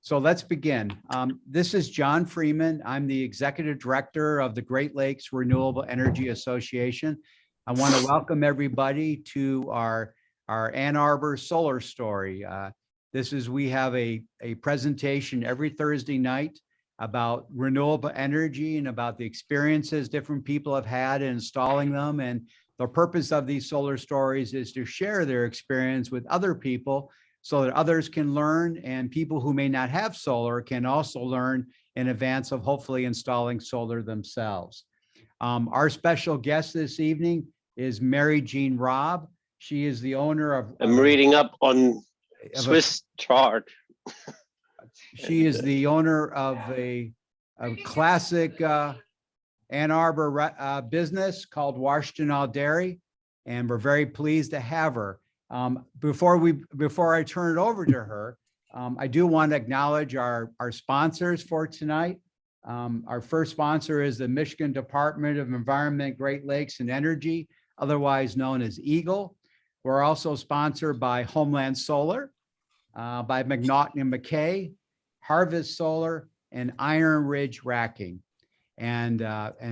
So let's begin. This is John Freeman. I'm the Executive Director of the Great Lakes Renewable Energy Association. I want to welcome everybody to our Ann Arbor solar story. We have a presentation every Thursday night about renewable energy and about the experiences different people have had in installing them. And the purpose of these solar stories is to share their experience with other people so that others can learn, and people who may not have solar can also learn in advance of hopefully installing solar themselves. Our special guest this evening is Mary Jean Robb. She is the owner of— I'm reading up on Swiss chart. She is the owner of a classic Ann Arbor business called Washtenaw Dairy, and we're very pleased to have her. Before I turn it over to her, I do want to acknowledge our sponsors for tonight. Our first sponsor is the Michigan Department of Environment, Great Lakes and Energy, otherwise known as EGLE. We're also sponsored by Homeland Solar, by McNaughton and McKay, Harvest Solar, and Iron Ridge Racking. And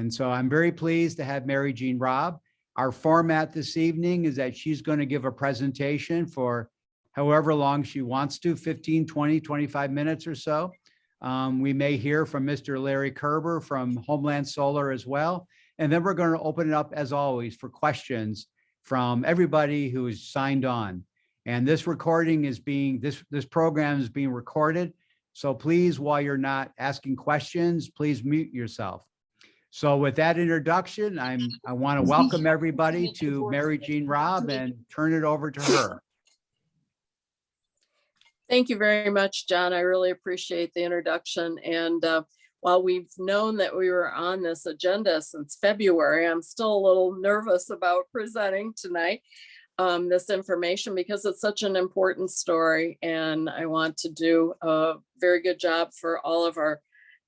so I'm very pleased to have Mary Jean Robb. Our format this evening is that she's going to give a presentation for however long she wants to, 15, 20, 25 minutes or so. We may hear from Mr. Larry Kerber from Homeland Solar as well. And then we're going to open it up, as always, for questions from everybody who is signed on. And this recording is this program is being recorded. So please, while you're not asking questions, please mute yourself. So with that introduction, I want to welcome everybody to Mary Jean Robb and turn it over to her. Thank you very much, John. I really appreciate the introduction. And while we've known that we were on this agenda since February, I'm still a little nervous about presenting tonight this information because it's such an important story. And I want to do a very good job for all of our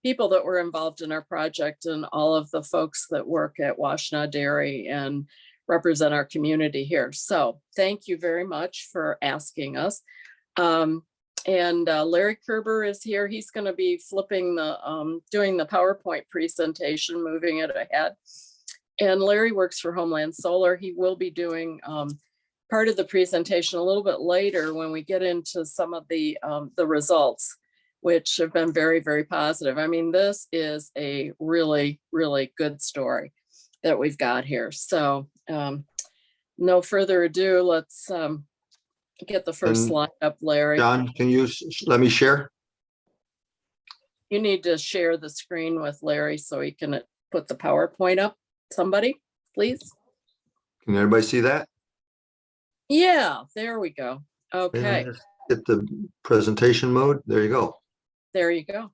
people that were involved in our project and all of the folks that work at Washtenaw Dairy and represent our community here. So thank you very much for asking us. Larry Kerber is here. He's going to be flipping doing the PowerPoint presentation, moving it ahead. And Larry works for Homeland Solar. He will be doing part of the presentation a little bit later when we get into some of the results, which have been very, very positive. I mean, this is a really, really good story that we've got here. So no further ado, let's get the first slide up, Larry. John, can you let me share? You need to share the screen with Larry so he can put the PowerPoint up. Somebody, please. Can everybody see that? Yeah, there we go. Okay. Hit the presentation mode. There you go. There you go.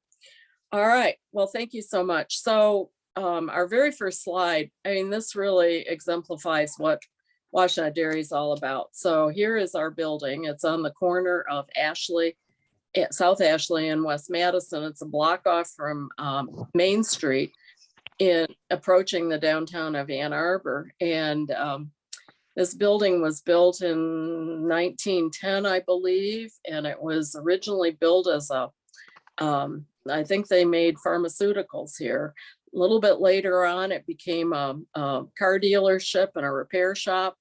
All right. Well, thank you so much. So our very first slide, I mean, this really exemplifies what Washtenaw Dairy is all about. So here is our building. It's on the corner of South Ashley and West Madison. It's a block off from Main Street approaching the downtown of Ann Arbor. And this building was built in 1910, I believe, and it was originally built as I think they made pharmaceuticals here. A little bit later on, it became a car dealership and a repair shop.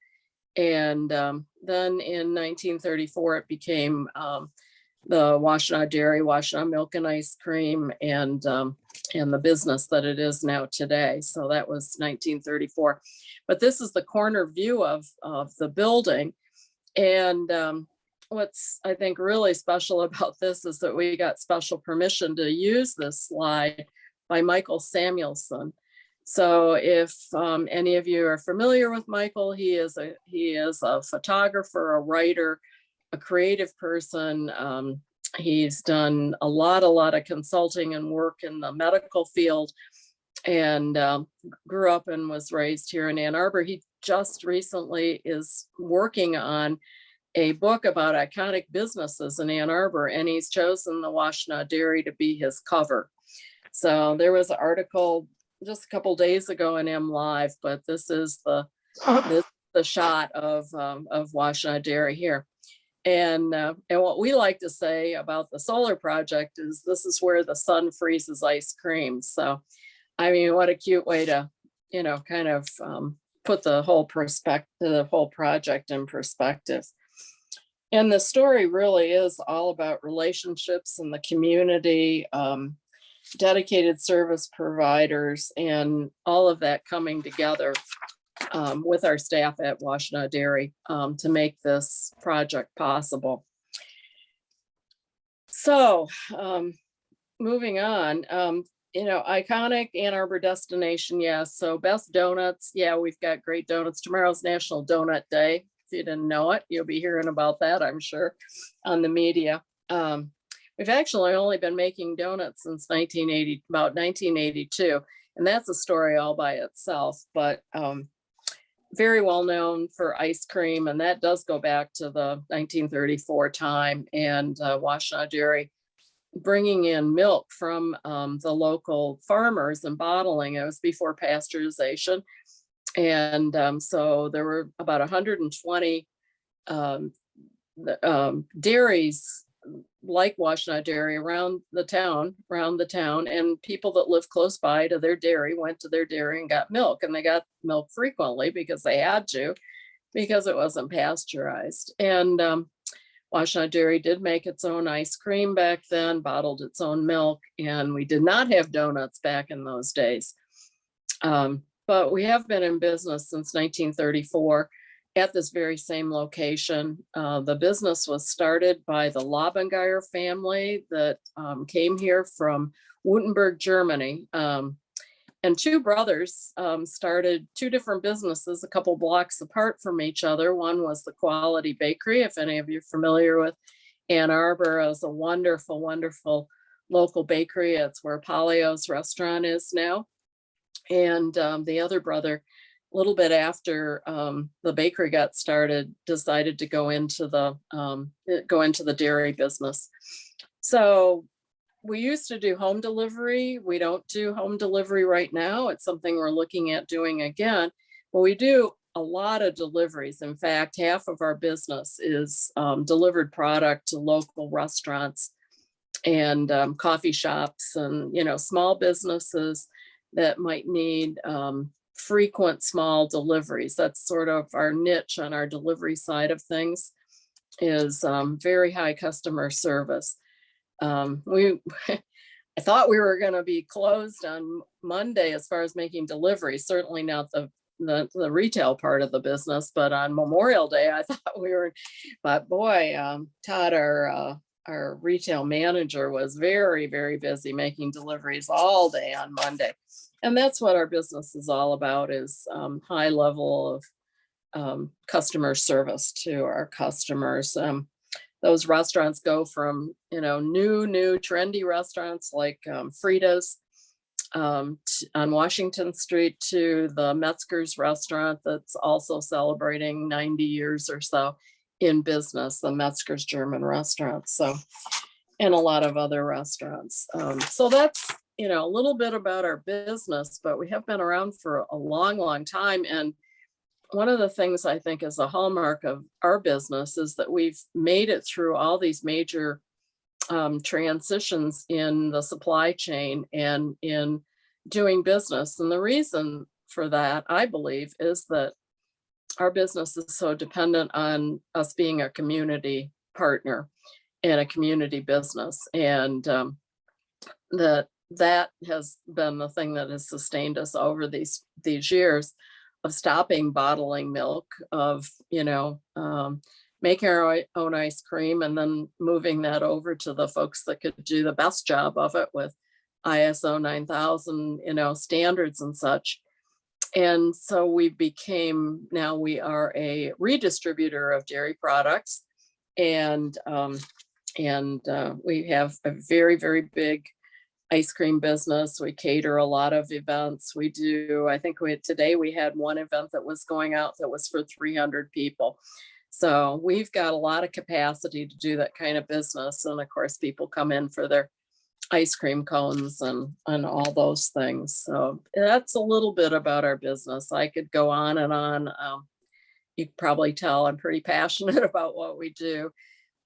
And then in 1934, it became the Washtenaw Dairy, Washtenaw Milk and Ice Cream, and the business that it is now today. So that was 1934. But this is the corner view of the building. And what's, I think, really special about this is that we got special permission to use this slide by Michael Samuelson. So if any of you are familiar with Michael, he is a photographer, a writer, a creative person. He's done a lot of consulting and work in the medical field, and grew up and was raised here in Ann Arbor. He just recently is working on a book about iconic businesses in Ann Arbor, and he's chosen the Washtenaw Dairy to be his cover. So there was an article just a couple days ago in M Live, but this is the shot of Washtenaw Dairy here. And what we like to say about the solar project is this is where the sun freezes ice cream. So, I mean, what a cute way to, kind of put the whole project in perspective. And the story really is all about relationships in the community, dedicated service providers, and all of that coming together with our staff at Washtenaw Dairy to make this project possible. So moving on, iconic Ann Arbor destination. Yes. So best donuts. Yeah, we've got great donuts. Tomorrow's National Donut Day. If you didn't know it, you'll be hearing about that, I'm sure, on the media. We've actually only been making donuts since about 1982. And that's a story all by itself, but very well known for ice cream. And that does go back to the 1934 time, and Washtenaw Dairy bringing in milk from the local farmers and bottling. It was before pasteurization. And so there were about 120 dairies like Washtenaw Dairy around the town, and people that lived close by to their dairy went to their dairy and got milk, and they got milk frequently because they had to, because it wasn't pasteurized. And Washtenaw Dairy did make its own ice cream back then, bottled its own milk, and we did not have donuts back in those days. But we have been in business since 1934 at this very same location. The business was started by the Lobengeyer family that came here from Württemberg, Germany. And two brothers started two different businesses a couple blocks apart from each other. One was the Quality Bakery. If any of you are familiar with Ann Arbor, as a wonderful, wonderful local bakery. It's where Polio's restaurant is now. And the other brother, a little bit after the bakery got started, decided to go into the dairy business. So we used to do home delivery. We don't do home delivery right now. It's something we're looking at doing again, but we do a lot of deliveries. In fact, half of our business is delivered product to local restaurants and coffee shops and, small businesses that might need frequent small deliveries. That's sort of our niche on our delivery side of things, is very high customer service. I thought we were going to be closed on Monday as far as making deliveries, certainly not the retail part of the business, but on Memorial Day, I thought we were, but boy, Todd, our retail manager, was very, very busy making deliveries all day on Monday. And that's what our business is all about, is high level of customer service to our customers. Those restaurants go from, new trendy restaurants like Frida's on Washington Street to the Metzger's restaurant that's also celebrating 90 years or so in business, the Metzger's German restaurant. So, and a lot of other restaurants. So that's, a little bit about our business, but we have been around for a long, long time. And one of the things I think is a hallmark of our business is that we've made it through all these major transitions in the supply chain and in doing business. And the reason for that, I believe, is that our business is so dependent on us being a community partner and a community business. And that has been the thing that has sustained us over these years of stopping bottling milk, of, making our own ice cream, and then moving that over to the folks that could do the best job of it with ISO 9000, standards and such. And so now we are a redistributor of dairy products. And we have a very, very big ice cream business. We cater a lot of events. We do, I think today we had one event that was going out that was for 300 people. So we've got a lot of capacity to do that kind of business. And of course, people come in for their ice cream cones and all those things. So that's a little bit about our business. I could go on and on. You can probably tell I'm pretty passionate about what we do.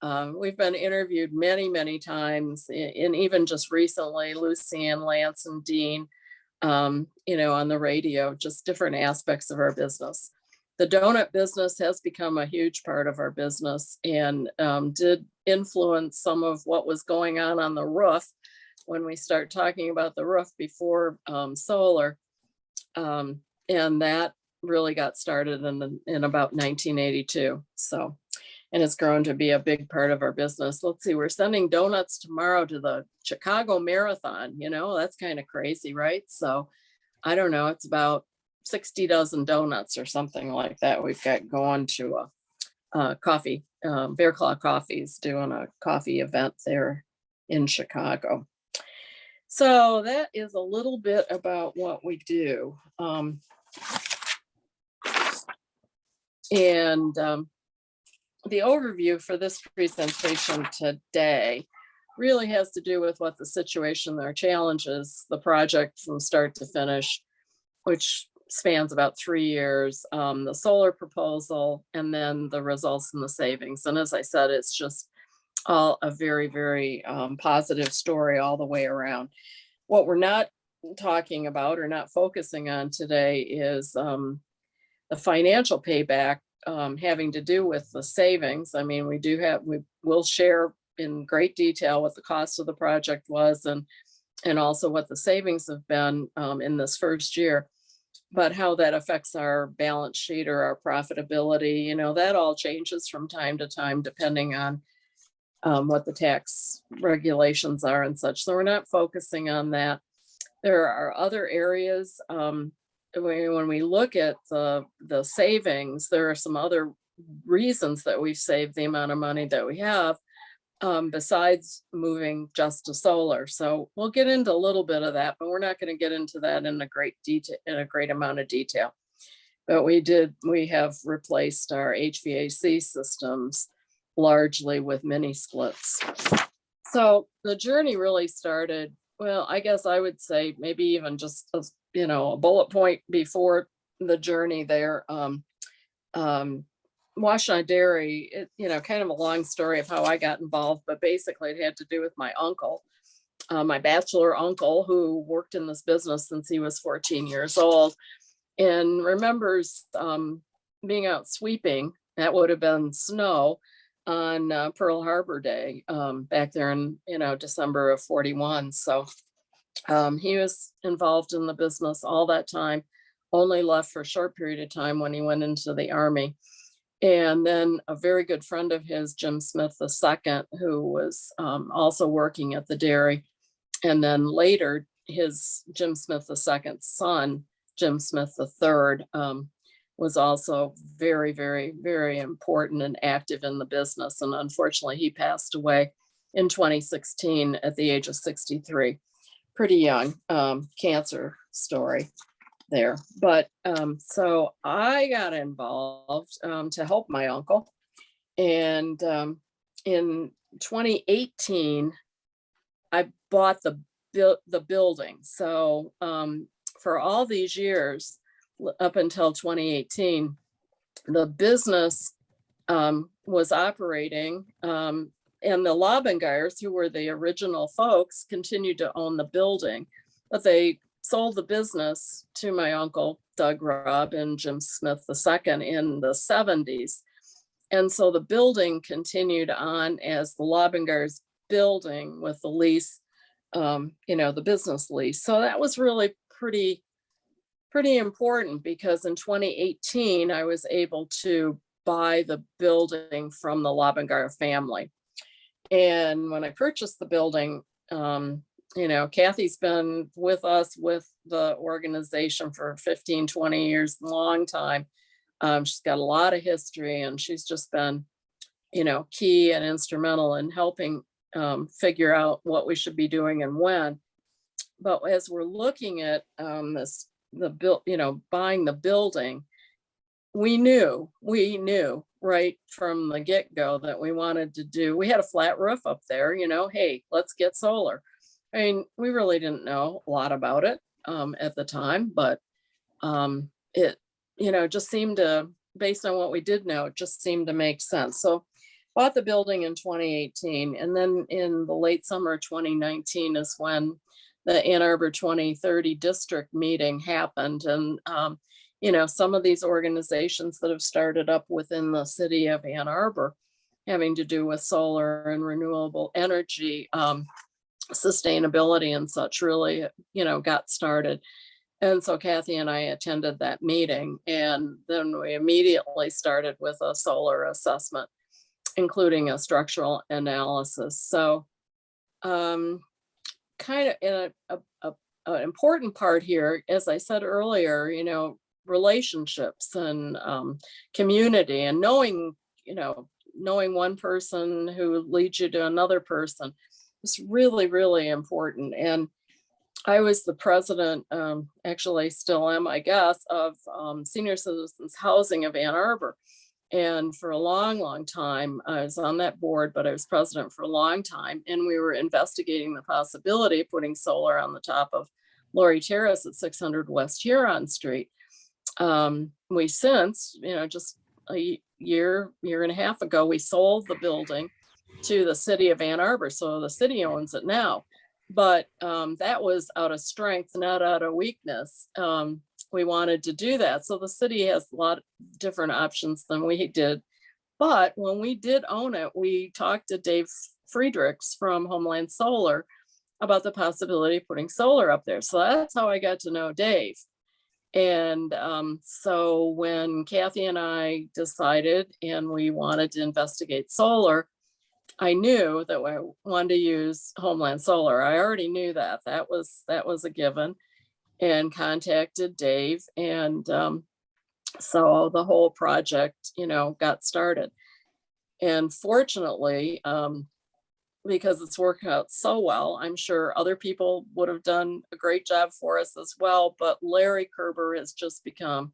We've been interviewed many, many times, and even just recently, Lucianne, Lance, and Dean, on the radio, just different aspects of our business. The donut business has become a huge part of our business and did influence some of what was going on the roof when we start talking about the roof before solar. And that really got started in about 1982. So, and it's grown to be a big part of our business. Let's see, we're sending donuts tomorrow to the Chicago Marathon. That's kind of crazy, right? So I don't know, it's about 60 dozen donuts or something like that we've got going to a coffee, Bear Claw Coffee's doing a coffee event there in Chicago. So that is a little bit about what we do. The overview for this presentation today really has to do with what the situation, our challenges, the project from start to finish, which spans about 3 years, the solar proposal, and then the results and the savings. And as I said, it's just all a very, very positive story all the way around. What we're not talking about or not focusing on today is the financial payback having to do with the savings. I mean, we will share in great detail what the cost of the project was and also what the savings have been in this first year. But how that affects our balance sheet or our profitability, that all changes from time to time, depending on what the tax regulations are and such. So we're not focusing on that. There are other areas. When we look at the savings, there are some other reasons that we've saved the amount of money that we have, besides moving just to solar. So we'll get into a little bit of that, but we're not going to get into that in a great amount of detail. But we have replaced our HVAC systems largely with mini splits. So the journey really started, well, I guess I would say maybe even just a bullet point before the journey there. Washtenaw Dairy, kind of a long story of how I got involved, but basically it had to do with my uncle, my bachelor uncle, who worked in this business since he was 14 years old and remembers being out sweeping. That would have been snow on Pearl Harbor Day back there in, December of 41. So he was involved in the business all that time, only left for a short period of time when he went into the Army. And then a very good friend of his, Jim Smith II, who was also working at the dairy. And then later, his Jim Smith II's son, Jim Smith III, was also very, very, very important and active in the business. And unfortunately, he passed away in 2016 at the age of 63. Pretty young, cancer story there. But so I got involved to help my uncle. And in 2018, I bought the building. So for all these years, up until 2018, the business was operating, and the Lobenguyers, who were the original folks, continued to own the building, but they sold the business to my uncle, Doug Robb and Jim Smith II in the 70s. And so the building continued on as the Lobenguyers building with the lease, the business lease. So that was really pretty important, because in 2018, I was able to buy the building from the Lobenguyer family. And when I purchased the building, Kathy's been with us with the organization for 15, 20 years, long time. She's got a lot of history, and she's just been, key and instrumental in helping figure out what we should be doing and when. But as we're looking at buying the building, we knew right from the get-go that we had a flat roof up there, hey, let's get solar. I mean, we really didn't know a lot about it at the time, but it, just seemed to, based on what we did know, it just seemed to make sense. So bought the building in 2018. And then in the late summer of 2019 is when the Ann Arbor 2030 district meeting happened. And, you know, some of these organizations that have started up within the city of Ann Arbor having to do with solar and renewable energy, sustainability and such really, you know, got started. And so Kathy and I attended that meeting, and then we immediately started with a solar assessment, including a structural analysis. So kind of an important part here, as I said earlier, you know, relationships and community, and knowing, you know, knowing one person who leads you to another person is really, really important. And I was the president, actually still am, I guess, of Senior Citizens Housing of Ann Arbor. And for a long, long time, I was on that board, but I was president for a long time. And we were investigating the possibility of putting solar on the top of Laurie Terrace at 600 West Huron Street. We since, you know, just a year and a half ago, we sold the building to the city of Ann Arbor. So the city owns it now. But that was out of strength, not out of weakness. We wanted to do that. So the city has a lot of different options than we did. But when we did own it, we talked to Dave Friedrichs from Homeland Solar about the possibility of putting solar up there. So that's how I got to know Dave. And so when Kathy and I decided and we wanted to investigate solar, I knew that I wanted to use Homeland Solar. I already knew that. That was a given, and contacted Dave. And so the whole project, you know, got started. And fortunately, because it's working out so well, I'm sure other people would have done a great job for us as well. But Larry Kerber has just become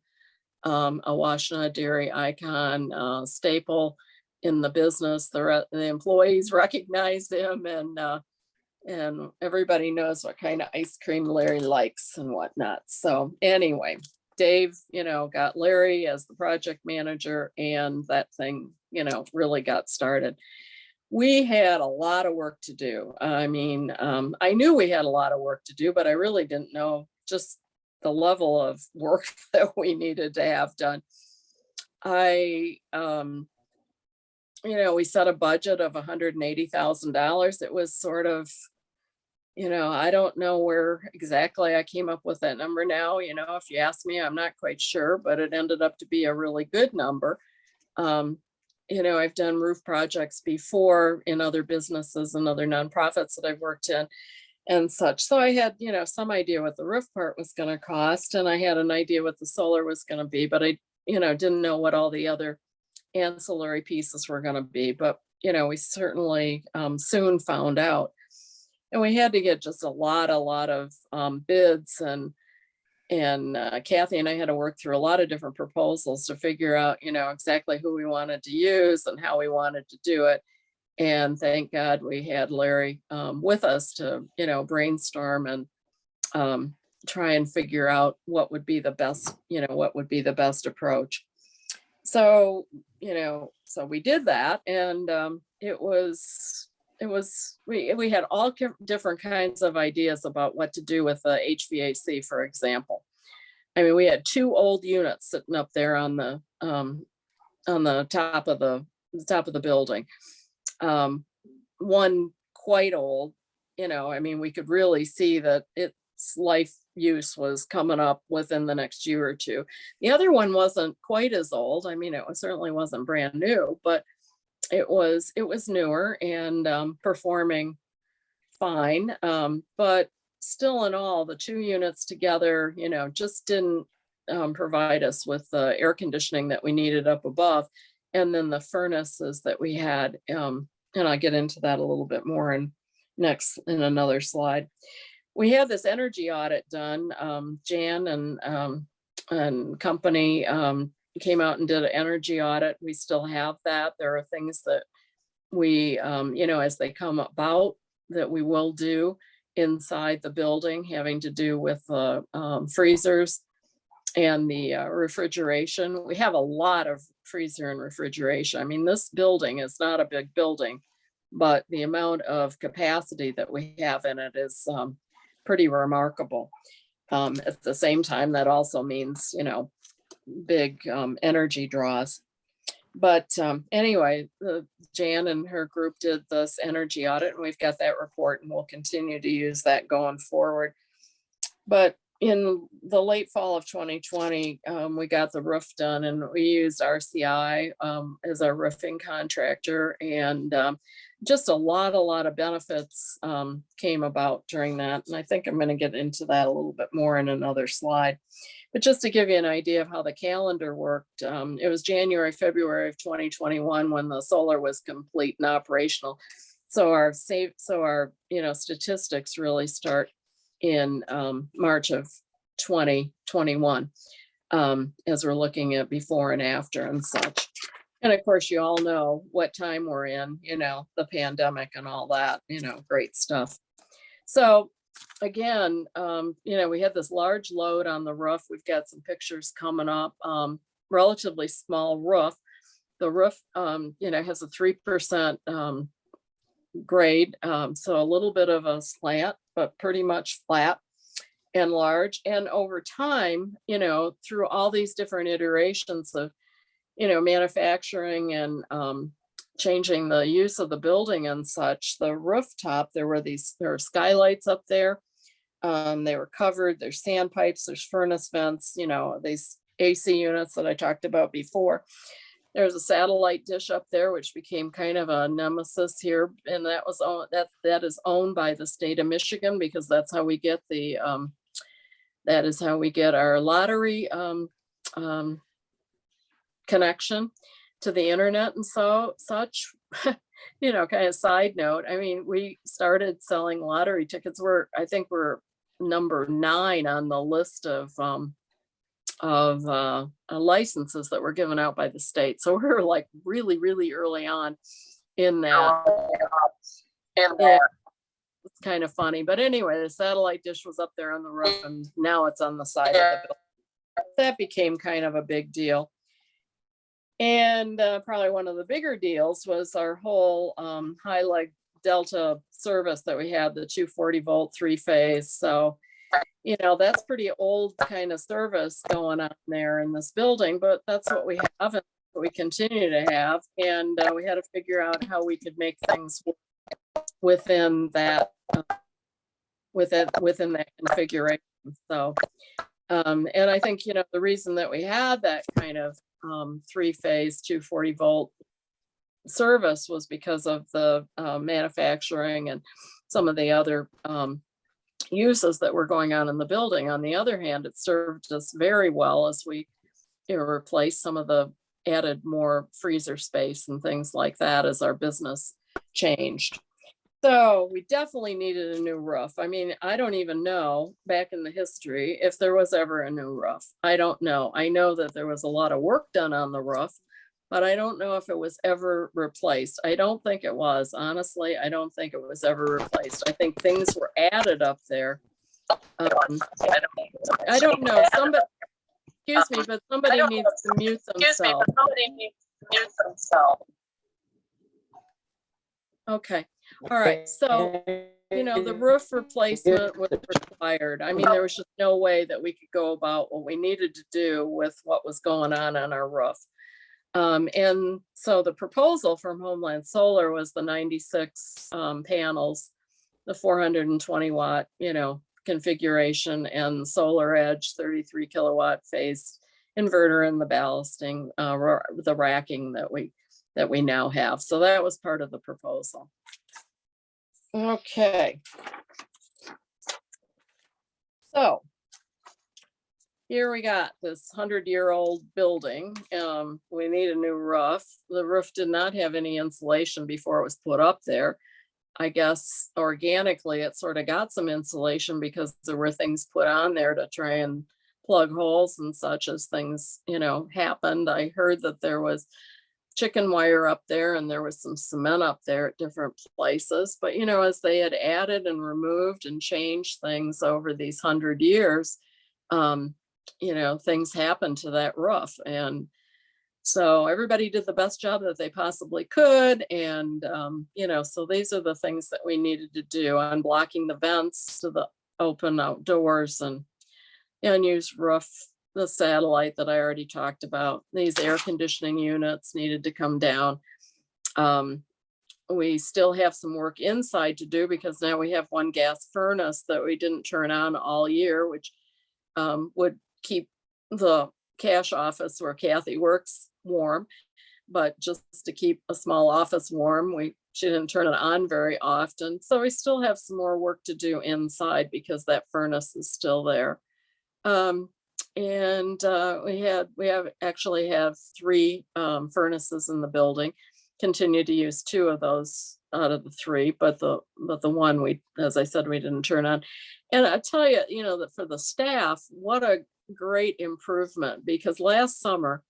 a Washtenaw Dairy icon, staple in the business. The employees recognize him, and everybody knows what kind of ice cream Larry likes and whatnot. So anyway, Dave, you know, got Larry as the project manager, and that thing, you know, really got started. We had a lot of work to do. I mean, I knew we had a lot of work to do, but I really didn't know just the level of work that we needed to have done. You know, we set a budget of $180,000. It was sort of, you know, I don't know where exactly I came up with that number now. You know, if you ask me, I'm not quite sure, but it ended up to be a really good number. You know, I've done roof projects before in other businesses and other nonprofits that I've worked in and such. So I had, you know, some idea what the roof part was going to cost, and I had an idea what the solar was going to be, but I, you know, didn't know what all the other ancillary pieces were going to be. But, you know, we certainly soon found out, and we had to get just a lot of bids, and Kathy and I had to work through a lot of different proposals to figure out, you know, exactly who we wanted to use and how we wanted to do it. And thank God we had Larry with us to, you know, brainstorm and try and figure out what would be the best, you know, what would be the best approach. So, you know, so we did that, and we had all different kinds of ideas about what to do with the HVAC, for example. I mean, we had two old units sitting up there on the top of the building. One quite old, you know, I mean, we could really see that its life use was coming up within the next year or two. The other one wasn't quite as old. I mean, certainly wasn't brand new, but it was newer and performing fine. But still in all, the two units together, you know, just didn't provide us with the air conditioning that we needed up above. And then the furnaces that we had, and I'll get into that a little bit more in another slide. We had this energy audit done. Jan and company came out and did an energy audit. We still have that. There are things that we, you know, as they come about, that we will do inside the building, having to do with freezers and the refrigeration. We have a lot of freezer and refrigeration. I mean, this building is not a big building, but the amount of capacity that we have in it is pretty remarkable. At the same time, that also means, big energy draws. But anyway, Jan and her group did this energy audit, and we've got that report, and we'll continue to use that going forward. But in the late fall of 2020, we got the roof done, and we used RCI as our roofing contractor, and just a lot of benefits came about during that. And I think I'm going to get into that a little bit more in another slide. But just to give you an idea of how the calendar worked, it was January, February of 2021 when the solar was complete and operational. So our statistics really start in March of 2021, as we're looking at before and after and such. And of course, you all know what time we're in, the pandemic and all that, great stuff. So again, we had this large load on the roof. We've got some pictures coming up, relatively small roof. The roof, has a 3% grade. So a little bit of a slant, but pretty much flat and large. And over time, through all these different iterations of, manufacturing and changing the use of the building and such, the rooftop, there are skylights up there. They were covered, there's sandpipes, there's furnace vents, these AC units that I talked about before. There's a satellite dish up there, which became kind of a nemesis here. And that was that is owned by the state of Michigan, because that's how we get that is how we get our lottery connection to the internet and such. Kind of side note. I mean, we started selling lottery tickets. I think we're number 9 on the list of licenses that were given out by the state. So we're like really, really early on in that. Yeah, it's kind of funny. But anyway, the satellite dish was up there on the roof, and now it's on the side of the building. That became kind of a big deal. And probably one of the bigger deals was our whole high leg delta service that we had, the 240 volt 3-phase. So, that's pretty old kind of service going on there in this building, but that's what we have and what we continue to have. And we had to figure out how we could make things within that, within that configuration. So, and I think, the reason that we had that kind of 3-phase 240 volt service was because of the manufacturing and some of the other uses that were going on in the building. On the other hand, it served us very well as we replaced some of the added more freezer space and things like that as our business changed. So we definitely needed a new roof. I mean, I don't even know back in the history if there was ever a new roof. I don't know. I know that there was a lot of work done on the roof, but I don't know if it was ever replaced. I don't think it was. Honestly, I don't think it was ever replaced. I think things were added up there. I don't know. Somebody, excuse me, but somebody needs to mute themselves. Okay. All right. So, the roof replacement was required. I mean, there was just no way that we could go about what we needed to do with what was going on our roof. And so the proposal from Homeland Solar was the 96 panels, the 420 watt, configuration, and Solar Edge 33 kilowatt phase inverter, and the ballasting, the racking that we now have. So that was part of the proposal. Okay. So here we got this 100-year-old building. We need a new roof. The roof did not have any insulation before it was put up there. I guess organically it sort of got some insulation because there were things put on there to try and plug holes and such as things, happened. I heard that there was chicken wire up there and there was some cement up there at different places. But, as they had added and removed and changed things over these 100 years, things happened to that roof. And so everybody did the best job that they possibly could. And, so these are the things that we needed to do, unblocking the vents to the open outdoors and unused roof, the satellite that I already talked about. These air conditioning units needed to come down. We still have some work inside to do because now we have one gas furnace that we didn't turn on all year, which would keep the cash office where Kathy works warm. But just to keep a small office warm, she didn't turn it on very often. So we still have some more work to do inside because that furnace is still there. We actually have 3 furnaces in the building. Continue to use 2 of those out of the 3, but the one as I said, we didn't turn on. And I tell you, that for the staff, what a great improvement, because last summer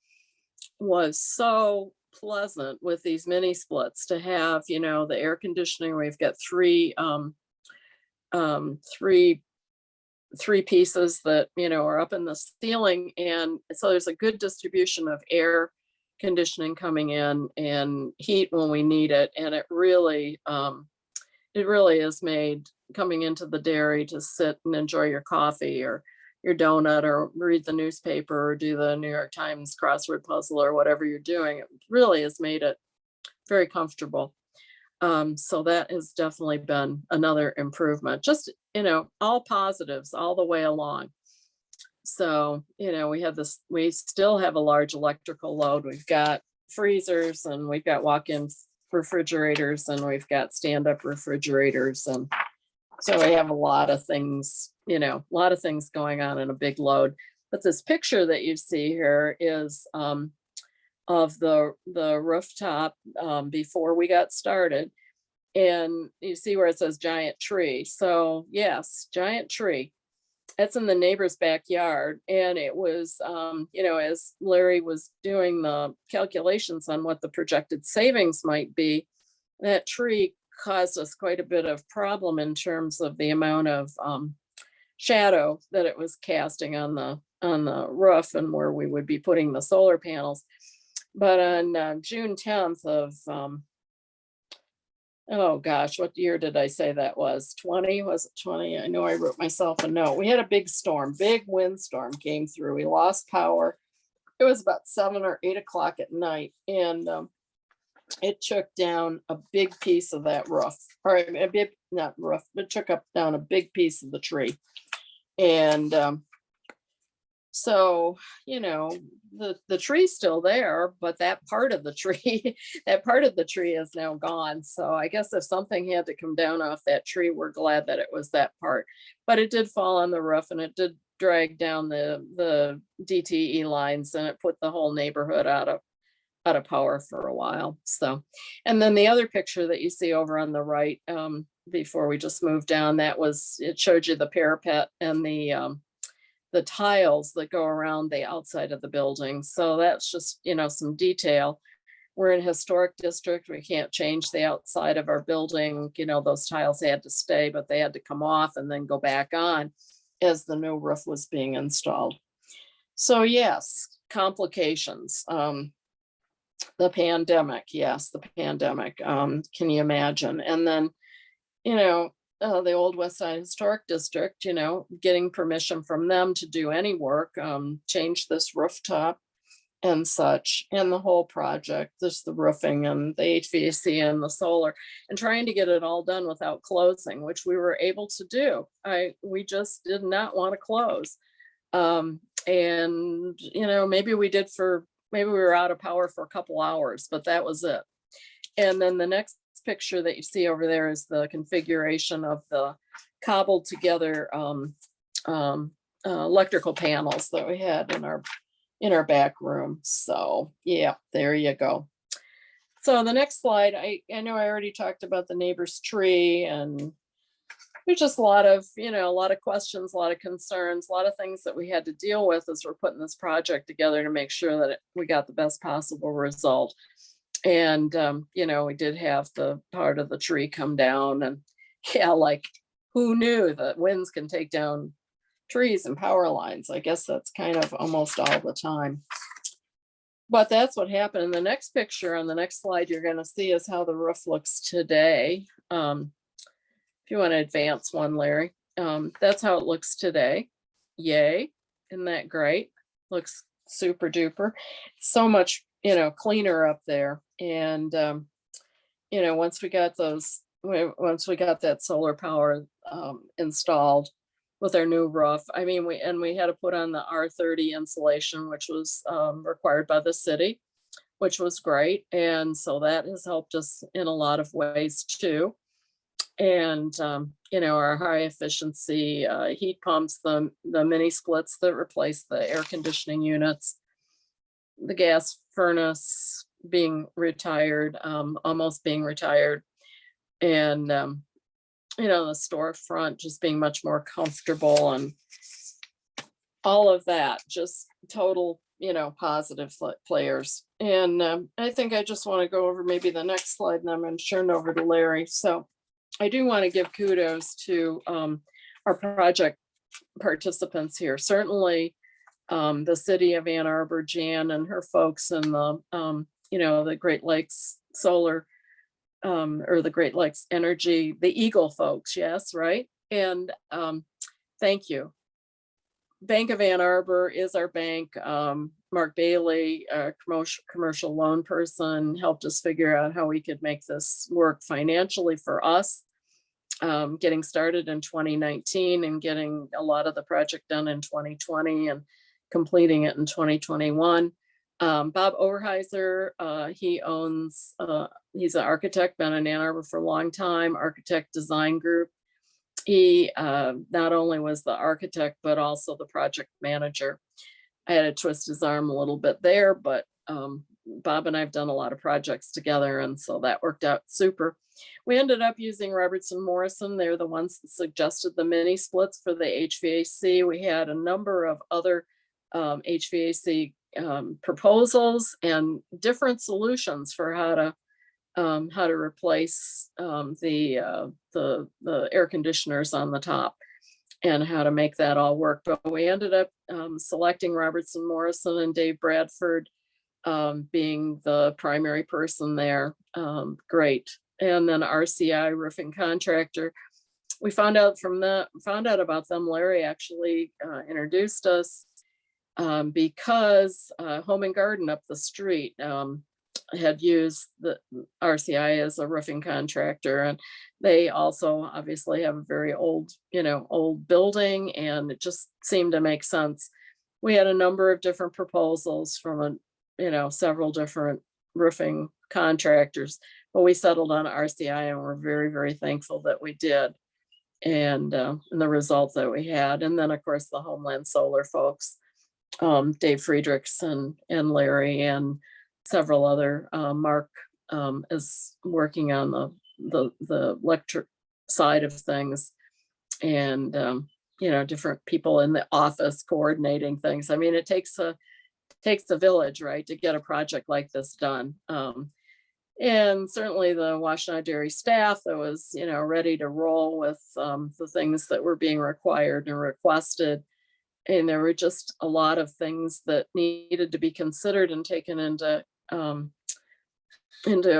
was so pleasant with these mini splits to have, the air conditioning. We've got 3 pieces that, are up in the ceiling. And so there's a good distribution of air conditioning coming in and heat when we need it. And it really is made coming into the dairy to sit and enjoy your coffee or your donut or read the newspaper or do the New York Times crossword puzzle or whatever you're doing. It really has made it very comfortable. So that has definitely been another improvement, just, all positives all the way along. So, we still have a large electrical load. We've got freezers and we've got walk-in refrigerators and we've got stand-up refrigerators. And so we have a lot of things, going on in a big load. But this picture that you see here is of the rooftop before we got started. And you see where it says giant tree. So yes, giant tree. It's in the neighbor's backyard. And it was, as Larry was doing the calculations on what the projected savings might be, that tree caused us quite a bit of problem in terms of the amount of shadow that it was casting on the roof and where we would be putting the solar panels. But on June 10th of, oh gosh, what year did I say that was? 20? Was it 20? I know I wrote myself a note. We had a big storm, big windstorm came through. We lost power. It was about 7 or 8 o'clock at night. And it took down a big piece of that roof, or a big, not roof, but took down a big piece of the tree. And so, the tree's still there, but that part of the tree, is now gone. So I guess if something had to come down off that tree, we're glad that it was that part. But it did fall on the roof and it did drag down the DTE lines, and it put the whole neighborhood out of power for a while. So, and then the other picture that you see over on the right, before we just moved down, it showed you the parapet and the tiles that go around the outside of the building. So that's just, some detail. We're in a historic district. We can't change the outside of our building. Those tiles had to stay, but they had to come off and then go back on as the new roof was being installed. So yes, complications. The pandemic. Yes, the pandemic. Can you imagine? And then, the Old West Side Historic District, getting permission from them to do any work, change this rooftop and such, and the whole project, just the roofing and the HVAC and the solar, and trying to get it all done without closing, which we were able to do. We just did not want to close. And, maybe we were out of power for a couple hours, but that was it. And then the next picture that you see over there is the configuration of the cobbled together electrical panels that we had in our back room. So yeah, there you go. So the next slide, I know I already talked about the neighbor's tree, and there's just a lot of questions, a lot of concerns, a lot of things that we had to deal with as we're putting this project together to make sure that we got the best possible result. And, we did have the part of the tree come down, and yeah, like who knew that winds can take down trees and power lines. I guess that's kind of almost all the time. But that's what happened. In the next picture, on the next slide, you're going to see is how the roof looks today. If you want to advance one, Larry, that's how it looks today. Yay. Isn't that great? Looks super duper. So much, cleaner up there. And, once we got that solar power installed with our new roof, I mean, we had to put on the R30 insulation, which was required by the city, which was great. And so that has helped us in a lot of ways too. And, our high efficiency heat pumps, the mini splits that replace the air conditioning units, the gas furnace being retired, almost being retired. And, the storefront just being much more comfortable and all of that, just total, positive players. And I think I just want to go over maybe the next slide, and I'm going to turn it over to Larry. So I do want to give kudos to our project participants here. Certainly the city of Ann Arbor, Jan and her folks, and the Great Lakes Solar or the Great Lakes Energy, the Eagle folks, yes, right? And thank you. Bank of Ann Arbor is our bank. Mark Bailey, a commercial loan person, helped us figure out how we could make this work financially for us. Getting started in 2019 and getting a lot of the project done in 2020 and completing it in 2021. Bob Overheiser, he's an architect, been in Ann Arbor for a long time, Architect Design Group. He not only was the architect, but also the project manager. I had to twist his arm a little bit there, but Bob and I have done a lot of projects together, and so that worked out super. We ended up using Robertson Morrison. They're the ones that suggested the mini splits for the HVAC. We had a number of other HVAC proposals and different solutions for how to replace the air conditioners on the top and how to make that all work. But we ended up selecting Robertson Morrison and Dave Bradford being the primary person there. Great. And then RCI Roofing Contractor. We found out about them. Larry actually introduced us because Home and Garden up the street had used the RCI as a roofing contractor, and they also obviously have a very old building, and it just seemed to make sense. We had a number of different proposals from several different roofing contractors, but we settled on RCI, and we're very, very thankful that we did, and the results that we had. And then of course the Homeland Solar folks, Dave Friedrichs and Larry and several other, Mark is working on the electric side of things, and different people in the office coordinating things. I mean, it takes a village, right, to get a project like this done. And certainly the Washtenaw Dairy staff that was ready to roll with the things that were being required and requested. And there were just a lot of things that needed to be considered and taken into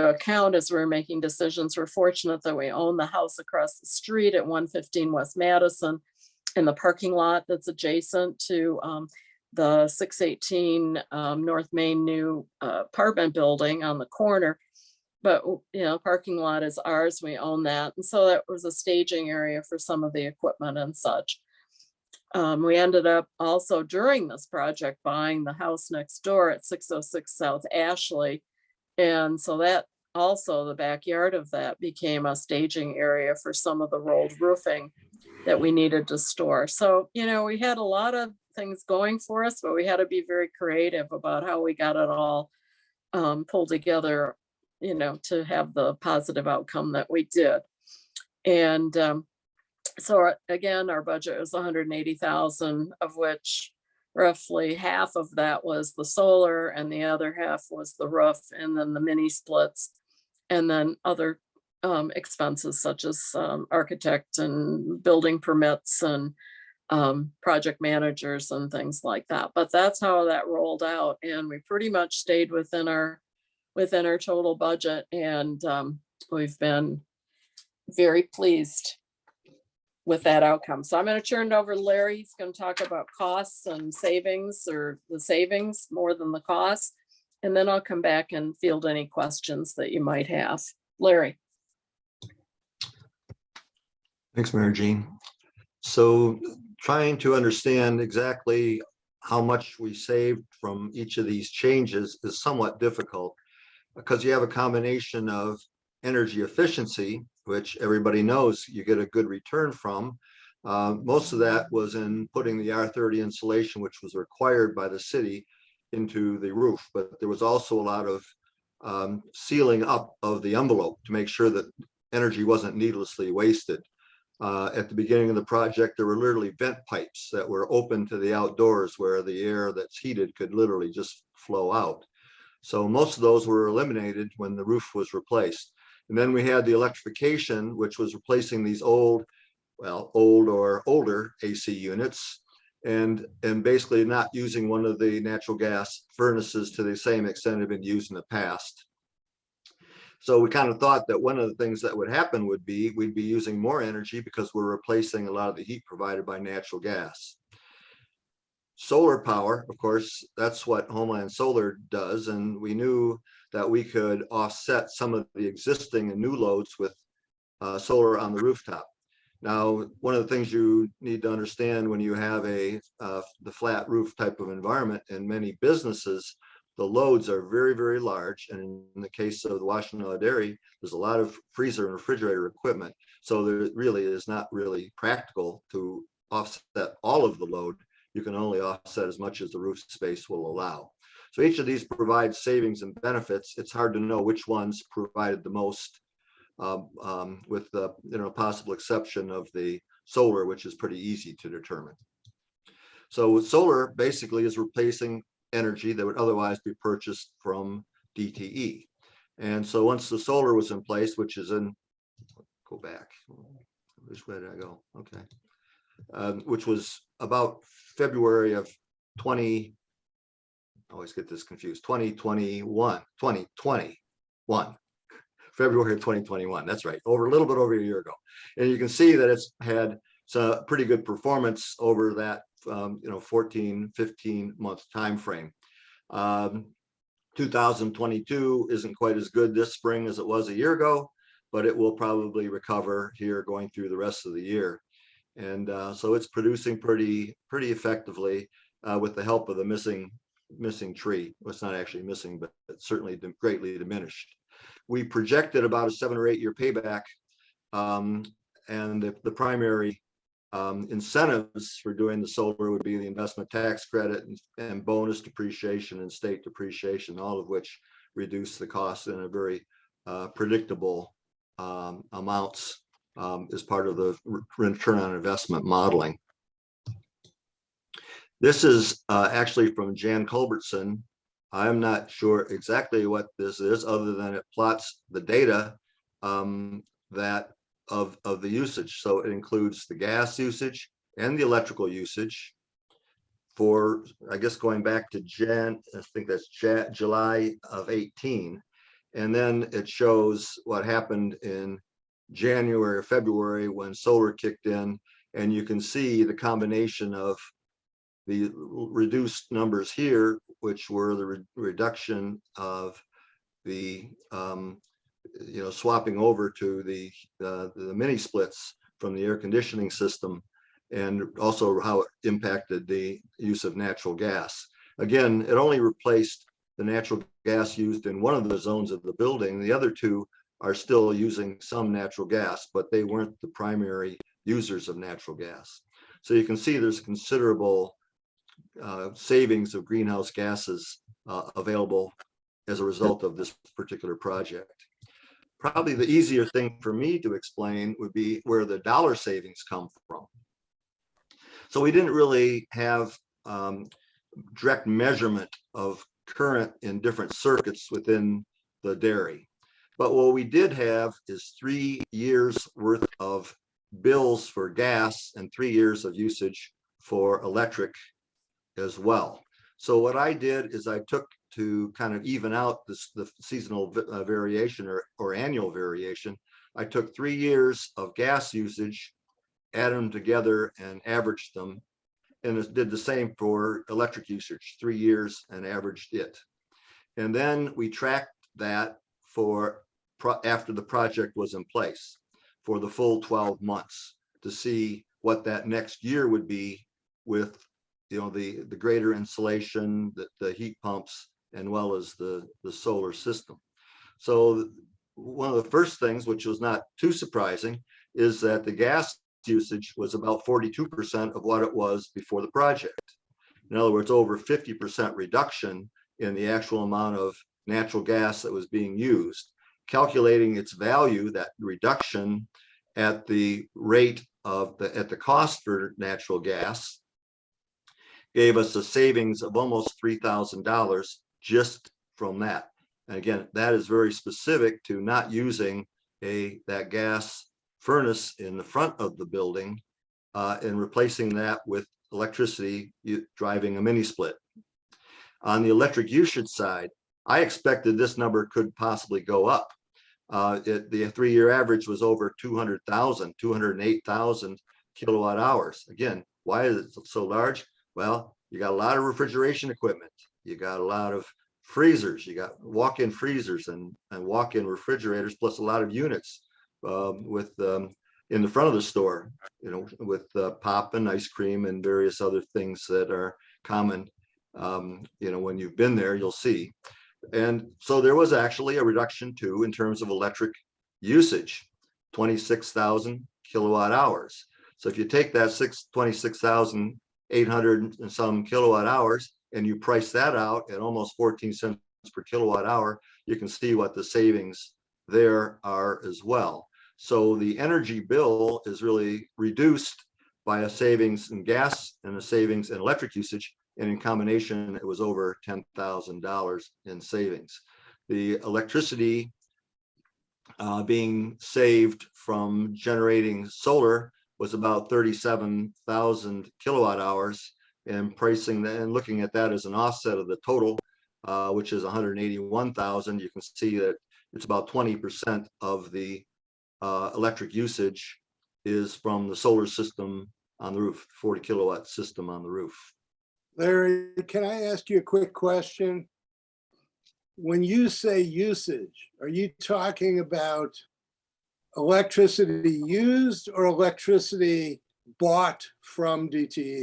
account as we're making decisions. We're fortunate that we own the house across the street at 115 West Madison, in the parking lot that's adjacent to the 618 North Main new apartment building on the corner. But parking lot is ours, we own that. And so that was a staging area for some of the equipment and such. We ended up also during this project buying the house next door at 606 South Ashley. And so that also, the backyard of that became a staging area for some of the rolled roofing that we needed to store. So, we had a lot of things going for us, but we had to be very creative about how we got it all pulled together, to have the positive outcome that we did. And so again, our budget was 180,000, of which roughly half of that was the solar and the other half was the roof, and then the mini splits, and then other expenses such as architect and building permits and project managers and things like that. But that's how that rolled out, and we pretty much stayed within our total budget, and we've been very pleased with that outcome. So I'm going to turn it over to Larry. He's going to talk about costs and savings, or the savings more than the costs. And then I'll come back and field any questions that you might have. Larry. Thanks, Mary Jean. So trying to understand exactly how much we saved from each of these changes is somewhat difficult, because you have a combination of energy efficiency, which everybody knows you get a good return from. Most of that was in putting the R30 insulation, which was required by the city, into the roof, but there was also a lot of sealing up of the envelope to make sure that energy wasn't needlessly wasted. At the beginning of the project, there were literally vent pipes that were open to the outdoors, where the air that's heated could literally just flow out. So most of those were eliminated when the roof was replaced. And then we had the electrification, which was replacing these old or older AC units, and basically not using one of the natural gas furnaces to the same extent it had been used in the past. So we kind of thought that one of the things that would happen would be we'd be using more energy, because we're replacing a lot of the heat provided by natural gas. Solar power, of course, that's what Homeland Solar does, and we knew that we could offset some of the existing and new loads with solar on the rooftop. Now, one of the things you need to understand when you have the flat roof type of environment in many businesses, the loads are very, very large. And in the case of the Washtenaw Dairy, there's a lot of freezer and refrigerator equipment. So there really is not really practical to offset all of the load. You can only offset as much as the roof space will allow. So each of these provides savings and benefits. It's hard to know which ones provided the most, with the possible exception of the solar, which is pretty easy to determine. So solar basically is replacing energy that would otherwise be purchased from DTE. And so once the solar was in place, which is in, go back, which way did I go? Okay. Which was about February of 20, I always get this confused, 2021, February of 2021. That's right, over a little bit over a year ago. And you can see that it's had some pretty good performance over that 14, 15 month time frame. 2022 isn't quite as good this spring as it was a year ago, but it will probably recover here going through the rest of the year. And so it's producing pretty effectively with the help of the missing tree. Well, it's not actually missing, but it's certainly greatly diminished. We projected about a 7 or 8 year payback, and the primary incentives for doing the solar would be the investment tax credit and bonus depreciation and state depreciation, all of which reduce the cost in a very predictable amounts as part of the return on investment modeling. This is actually from Jan Culbertson. I'm not sure exactly what this is, other than it plots the data that of the usage. So it includes the gas usage and the electrical usage for, I guess, going back to I think that's July of 18. And then it shows what happened in January or February when solar kicked in, and you can see the combination of the reduced numbers here, which were the reduction of the swapping over to the mini splits from the air conditioning system, and also how it impacted the use of natural gas. Again, it only replaced the natural gas used in one of the zones of the building. The other two are still using some natural gas, but they weren't the primary users of natural gas. So you can see there's considerable savings of greenhouse gases available as a result of this particular project. Probably the easier thing for me to explain would be where the dollar savings come from. So we didn't really have direct measurement of current in different circuits within the dairy. But what we did have is 3 years worth of bills for gas and 3 years of usage for electric as well. So what I did is I took to kind of even out the seasonal variation or annual variation. I took 3 years of gas usage, added them together and averaged them, and it did the same for electric usage, 3 years and averaged it. And then we tracked that for after the project was in place for the full 12 months to see what that next year would be with the greater insulation, the heat pumps, and well as the solar system. So one of the first things, which was not too surprising, is that the gas usage was about 42% of what it was before the project. In other words, over 50% reduction in the actual amount of natural gas that was being used. Calculating its value, that reduction at the rate of at the cost for natural gas, gave us a savings of almost $3,000 just from that. And again, that is very specific to not using that gas furnace in the front of the building and replacing that with electricity driving a mini split. On the electric usage side, I expected this number could possibly go up. The 3-year average was over 208,000 kilowatt hours. Again, why is it so large? Well, you got a lot of refrigeration equipment. You got a lot of freezers. You got walk-in freezers and walk-in refrigerators, plus a lot of units in the front of the store, with pop and ice cream and various other things that are common. When you've been there, you'll see. And so there was actually a reduction too in terms of electric usage, 26,000 kilowatt hours. So if you take that 26,800 and some kilowatt hours and you price that out at almost 14 cents per kilowatt hour, you can see what the savings there are as well. So the energy bill is really reduced by a savings in gas and a savings in electric usage. And in combination, it was over $10,000 in savings. The electricity being saved from generating solar was about 37,000 kilowatt hours, and pricing that and looking at that as an offset of the total, which is 181,000, you can see that it's about 20% of the electric usage is from the solar system on the roof, 40 kilowatt system on the roof. Larry, can I ask you a quick question? When you say usage, are you talking about electricity used or electricity bought from DTE?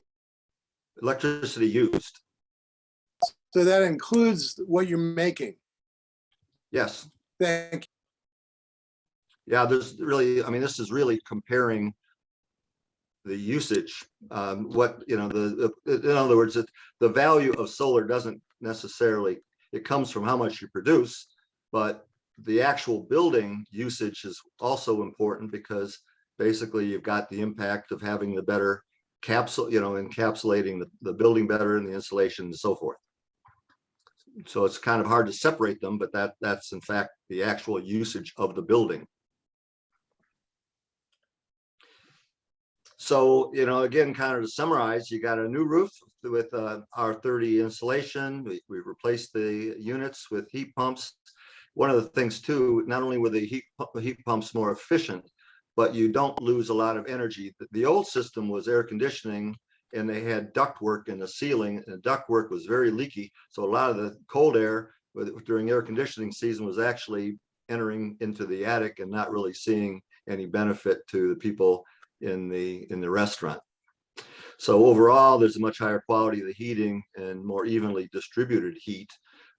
Electricity used. So that includes what you're making. Yes. Thank you. Yeah, there's really, this is really comparing the usage. In other words, the value of solar doesn't necessarily, it comes from how much you produce, but the actual building usage is also important because basically you've got the impact of having the better capsule, encapsulating the building better and the insulation and so forth. So it's kind of hard to separate them, but that's in fact the actual usage of the building. So, again, kind of to summarize, you got a new roof with R30 insulation. We replaced the units with heat pumps. One of the things too, not only were the heat pumps more efficient, but you don't lose a lot of energy. The old system was air conditioning, and they had ductwork in the ceiling, and the ductwork was very leaky. So a lot of the cold air during air conditioning season was actually entering into the attic and not really seeing any benefit to the people in the restaurant. So overall, there's a much higher quality of the heating and more evenly distributed heat.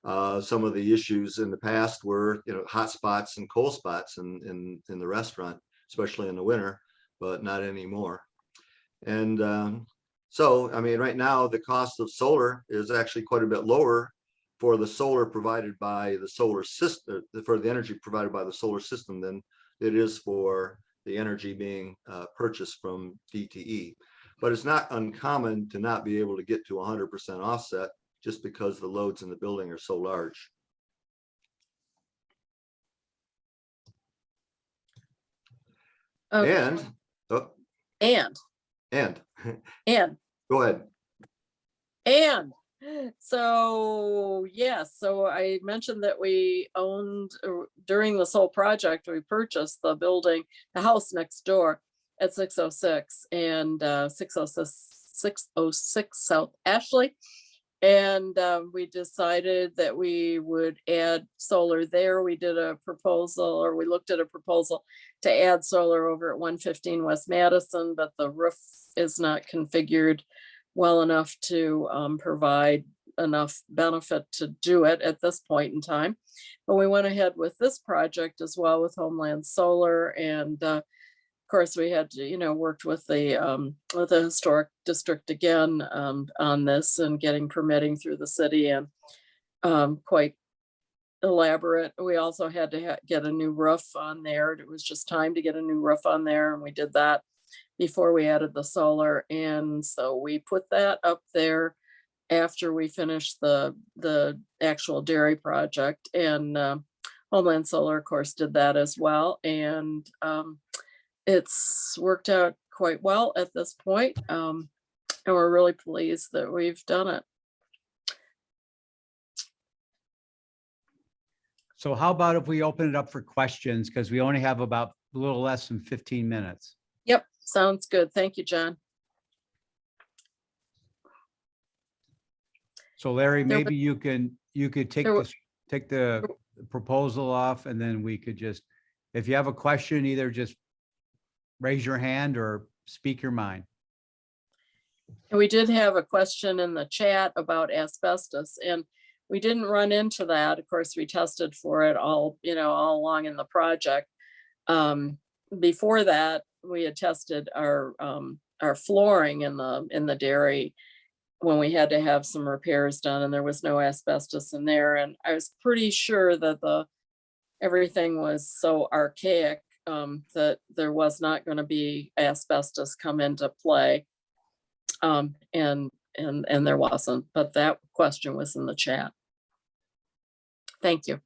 Some of the issues in the past were, hot spots and cold spots in the restaurant, especially in the winter, but not anymore. And right now the cost of solar is actually quite a bit lower for the solar provided by the solar system, for the energy provided by the solar system than it is for the energy being purchased from DTE. But it's not uncommon to not be able to get to 100% offset just because the loads in the building are so large. Okay. And And Go ahead. And so, yes, so I mentioned that we owned, during this whole project, we purchased the building, the house next door at 606 and 606 South Ashley. And we decided that we would add solar there. We did a proposal, or we looked at a proposal to add solar over at 115 West Madison, but the roof is not configured well enough to provide enough benefit to do it at this point in time. But we went ahead with this project as well with Homeland Solar, and of course we had to, worked with the historic district again on this and getting permitting through the city, and quite elaborate. We also had to get a new roof on there. It was just time to get a new roof on there, and we did that before we added the solar. And so we put that up there after we finished the actual dairy project, and Homeland Solar, of course, did that as well. And it's worked out quite well at this point. And we're really pleased that we've done it. So how about if we open it up for questions, because we only have about a little less than 15 minutes. Yep, sounds good. Thank you, John. So Larry, There maybe you could take there this, take the proposal off, and then we could just, if you have a question, either just raise your hand or speak your mind. And we did have a question in the chat about asbestos, and we didn't run into that. Of course, we tested for it all along in the project. Before that, we had tested our flooring in the dairy when we had to have some repairs done, and there was no asbestos in there. And I was pretty sure that everything was so archaic that there was not going to be asbestos come into play. And there wasn't, but that question was in the chat. Thank you.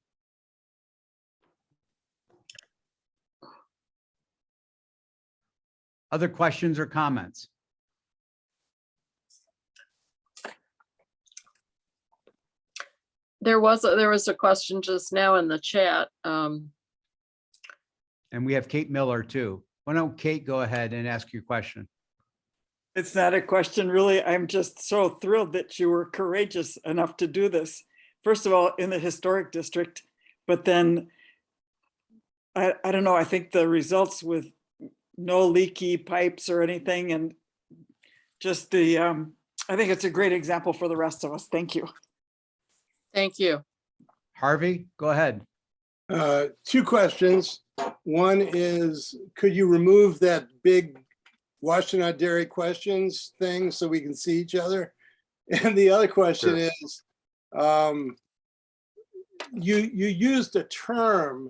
Other questions or comments? There was a question just now in the chat. And we have Kate Miller too. Why don't Kate go ahead and ask your question? It's not a question, really. I'm just so thrilled that you were courageous enough to do this. First of all, in the historic district, but then I don't know, I think the results with no leaky pipes or anything, and just I think it's a great example for the rest of us. Thank you. Thank you. Harvey, go ahead. Two questions. One is, could you remove that big Washtenaw Dairy questions thing so we can see each other? And the other question is, you used a term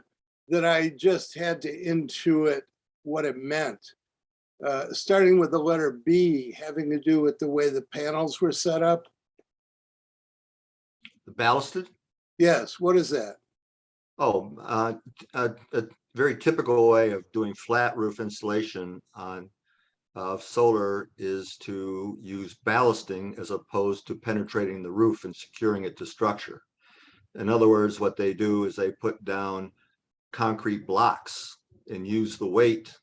that I just had to intuit what it meant, starting with the letter B, having to do with the way the panels were set up. The ballasted? Yes, what is that? Oh, a very typical way of doing flat roof insulation on solar is to use ballasting as opposed to penetrating the roof and securing it to structure. In other words, what they do is they put down concrete blocks and use the weight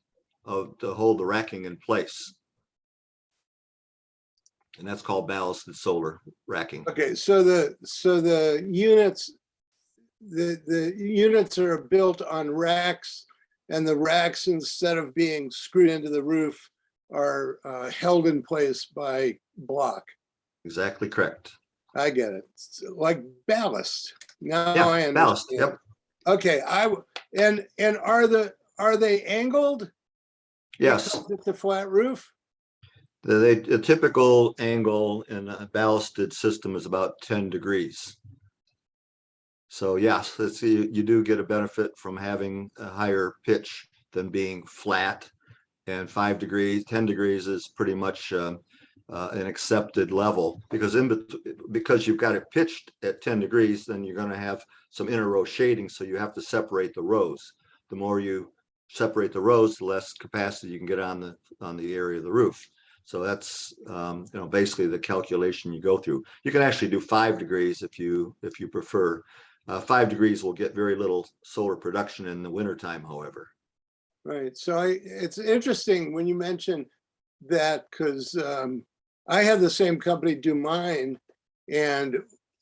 to hold the racking in place. And that's called ballasted solar racking. Okay, so the units, the units are built on racks, and the racks, instead of being screwed into the roof, are held in place by block. Exactly correct. I get it. It's like ballast. Now Yeah, I understand. ballast. Yep. Okay, and are they angled? Yes. Because it's a flat roof? The typical angle in a ballasted system is about 10 degrees. So yes, you do get a benefit from having a higher pitch than being flat. And 5 degrees, 10 degrees is pretty much an accepted level, because you've got it pitched at 10 degrees, then you're going to have some inner row shading. So you have to separate the rows. The more you separate the rows, the less capacity you can get on the area of the roof. So that's, basically the calculation you go through. You can actually do 5 degrees if you prefer. 5 degrees will get very little solar production in the wintertime, however. Right. So it's interesting when you mention that, because I had the same company do mine, and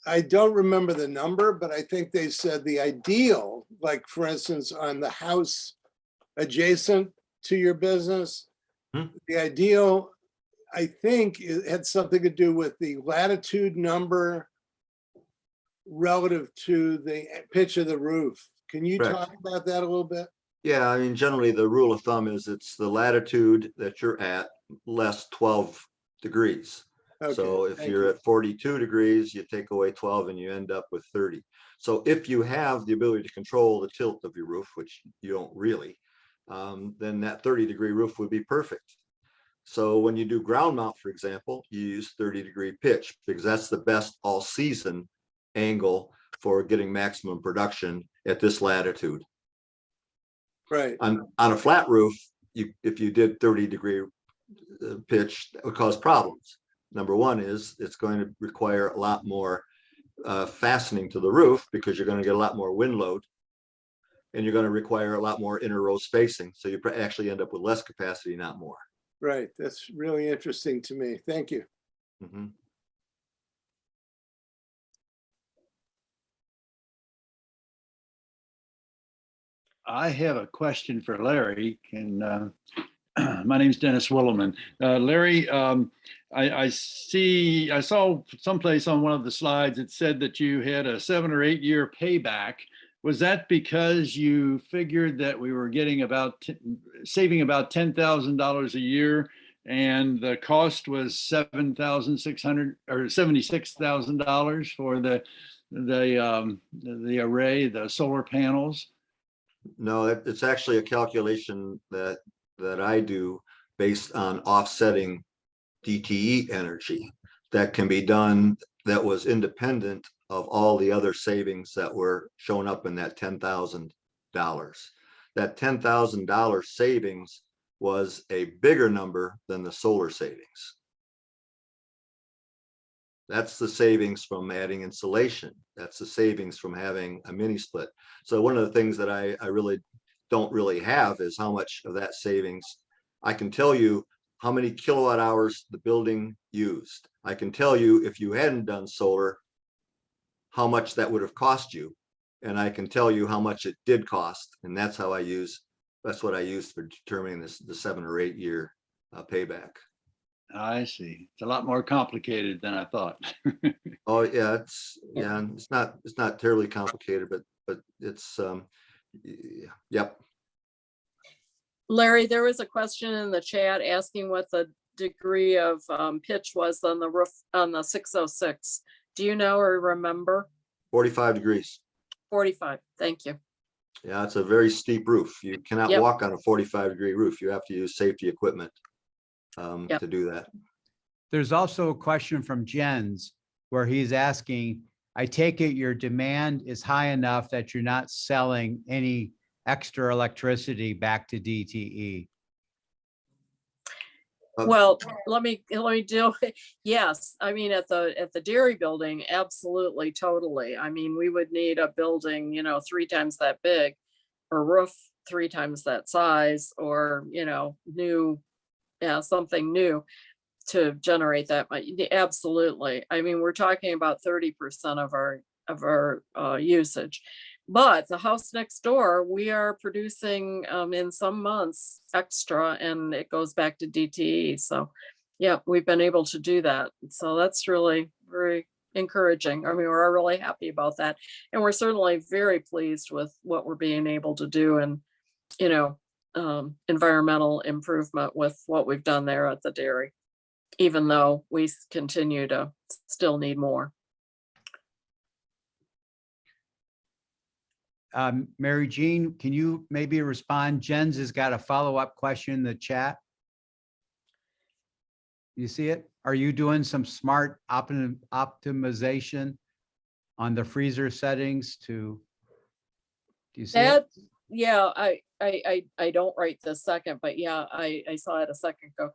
I don't remember the number, but I think they said the ideal, like for instance, on the house adjacent to your business, the ideal, I think it had something to do with the latitude number relative to the pitch of the roof. Can you Correct. talk about that a little bit? Yeah, I mean, generally the rule of thumb is it's the latitude that you're at less 12 degrees. So Okay, if thank you're you. at 42 degrees, you take away 12 and you end up with 30. So if you have the ability to control the tilt of your roof, which you don't really, then that 30-degree roof would be perfect. So when you do ground mount, for example, you use 30-degree pitch because that's the best all season angle for getting maximum production at this latitude. Right, On a flat roof, if you did 30-degree pitch, that would cause problems. Number one is it's going to require a lot more fastening to the roof because you're going to get a lot more wind load, and you're going to require a lot more inner row spacing. So you actually end up with less capacity, not more. right. That's really interesting to me. Thank you. Mhm. I have a question for Larry. My name's Dennis Willerman. Larry, I saw someplace on one of the slides, it said that you had a 7 or 8 year payback. Was that because you figured that we were getting saving about $10,000 a year, and the cost was $7,600 or $76,000 for the array, the solar panels? No, it's actually a calculation that I do based on offsetting DTE energy that can be done, that was independent of all the other savings that were shown up in that $10,000. That $10,000 savings was a bigger number than the solar savings. That's the savings from adding insulation. That's the savings from having a mini split. So one of the things that I really don't really have is how much of that savings. I can tell you how many kilowatt hours the building used. I can tell you if you hadn't done solar, how much that would have cost you. And I can tell you how much it did cost. And that's what I use for determining the 7 or 8 year payback. I see. It's a lot more complicated than I thought. Oh yeah, it's not terribly complicated, but it's yep. Larry, there was a question in the chat asking what the degree of pitch was on the roof on the 606. Do you know or remember? 45 degrees. 45. Thank you. Yeah, it's a very steep roof. You cannot Yep. walk on a 45-degree roof. You have to use safety equipment Yep. to do that. There's also a question from Jens where he's asking, I take it your demand is high enough that you're not selling any extra electricity back to DTE. Well, let me do. Yes, I mean at the dairy building, absolutely, totally. I mean, we would need a building, 3 times that big, or roof 3 times that size, or something new to generate that much. Absolutely. I mean, we're talking about 30% of our usage. But the house next door, we are producing in some months extra, and it goes back to DTE. So yeah, we've been able to do that. So that's really very encouraging. I mean, we're really happy about that. And we're certainly very pleased with what we're being able to do, and, environmental improvement with what we've done there at the dairy, even though we continue to still need more. Mary Jean, can you maybe respond? Jens has got a follow-up question in the chat. You see it? Are you doing some smart optimization on the freezer settings do you see it? Yeah, I don't right this second, but yeah, I saw it a second ago.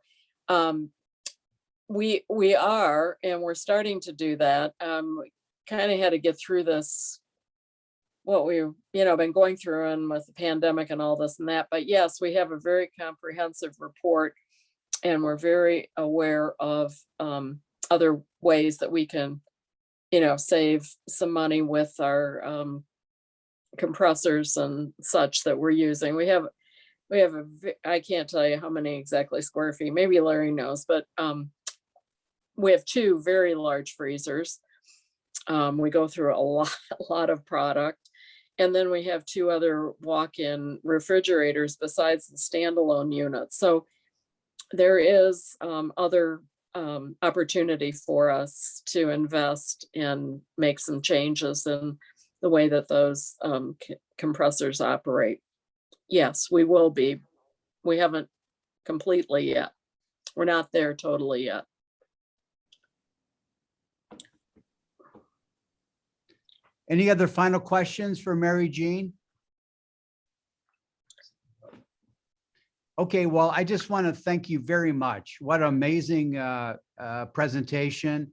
we are, and we're starting to do that. Kind of had to get through this, what we've, been going through and with the pandemic and all this and that. But yes, we have a very comprehensive report, and we're very aware of other ways that we can, save some money with our compressors and such that we're using. We have I can't tell you how many exactly square feet, maybe Larry knows, but we have 2 very large freezers. We go through a lot of product. And then we have 2 other walk-in refrigerators besides the standalone units. So there is other opportunity for us to invest and make some changes in the way that those compressors operate. Yes, we will be. We haven't completely yet. We're not there totally yet. Any other final questions for Mary Jean? Okay, well, I just want to thank you very much. What an amazing presentation.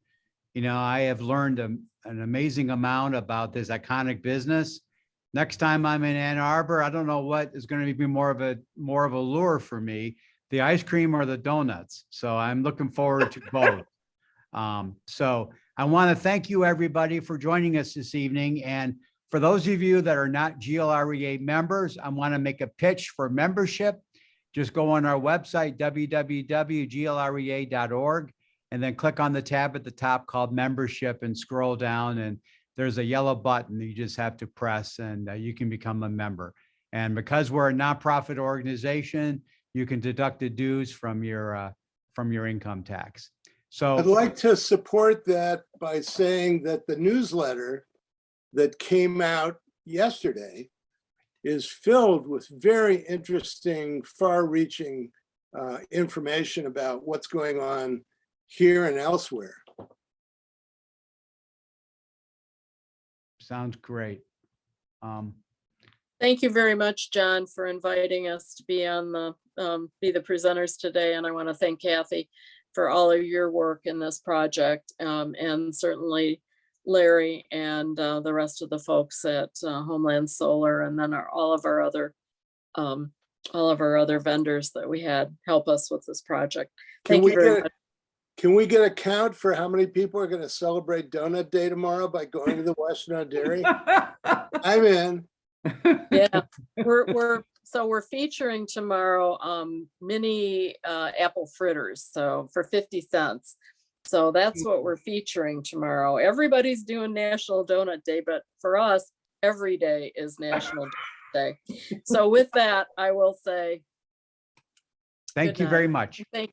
I have learned an amazing amount about this iconic business. Next time I'm in Ann Arbor, I don't know what is going to be more of a lure for me, the ice cream or the donuts. So I'm looking forward to both. So I want to thank you, everybody, for joining us this evening. And for those of you that are not GLREA members, I want to make a pitch for membership. Just go on our website, www.glrea.org, and then click on the tab at the top called membership and scroll down, and there's a yellow button that you just have to press, and you can become a member. And because we're a nonprofit organization, you can deduct the dues from your income tax. So I'd like to support that by saying that the newsletter that came out yesterday is filled with very interesting, far-reaching information about what's going on here and elsewhere. sounds great. Thank you very much, John, for inviting us to be on be the presenters today. And I want to thank Kathy for all of your work in this project, and certainly Larry and the rest of the folks at Homeland Solar, and then all of our other vendors that we had help us with this project. Thank you very much. Can we get a count for how many people are going to celebrate Donut Day tomorrow by going to the Washtenaw Dairy? I'm in. Yeah, we're featuring tomorrow mini apple fritters, so for 50 cents. So that's what we're featuring tomorrow. Everybody's doing National Donut Day, but for us, every day is National Donut Day. So with that, I will say Thank you very much. thank